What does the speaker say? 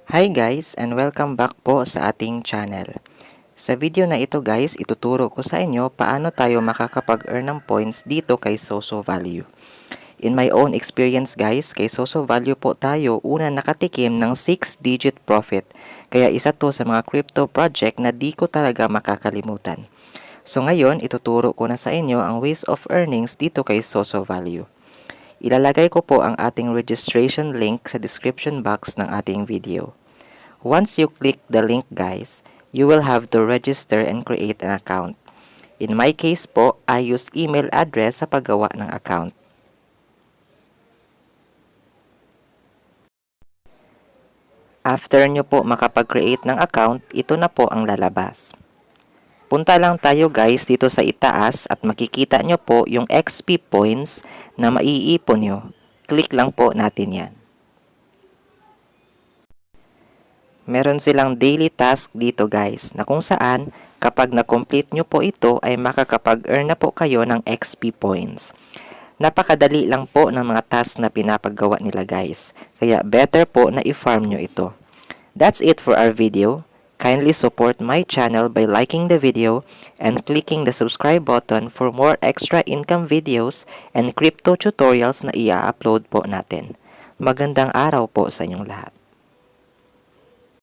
Hi guys and welcome back po sa ating channel. Sa video na ito guys, ituturo ko sa inyo paano tayo makakapag-earn ng points dito kay Soso Value. In my own experience guys, kay Soso Value po tayo una nakatikim ng 6-digit profit. Kaya isa to sa mga crypto project na di ko talaga makakalimutan. So ngayon, ituturo ko na sa inyo ang ways of earnings dito kay Soso Value. Ilalagay ko po ang ating registration link sa description box ng ating video. Once you click the link guys, you will have to register and create an account. In my case po, I use email address sa paggawa ng account. After nyo po makapag-create ng account, ito na po ang lalabas. Punta lang tayo guys dito sa itaas at makikita nyo po yung XP points na maiipon nyo. Click lang po natin yan. Meron silang daily task dito guys na kung saan kapag na-complete nyo po ito ay makakapag-earn na po kayo ng XP points. Napakadali lang po ng mga task na pinapagawa nila guys. Kaya better po na i-farm nyo ito. That's it for our video. Kindly support my channel by liking the video and clicking the subscribe button for more extra income videos and crypto tutorials na i-upload po natin. Magandang araw po sa inyong lahat.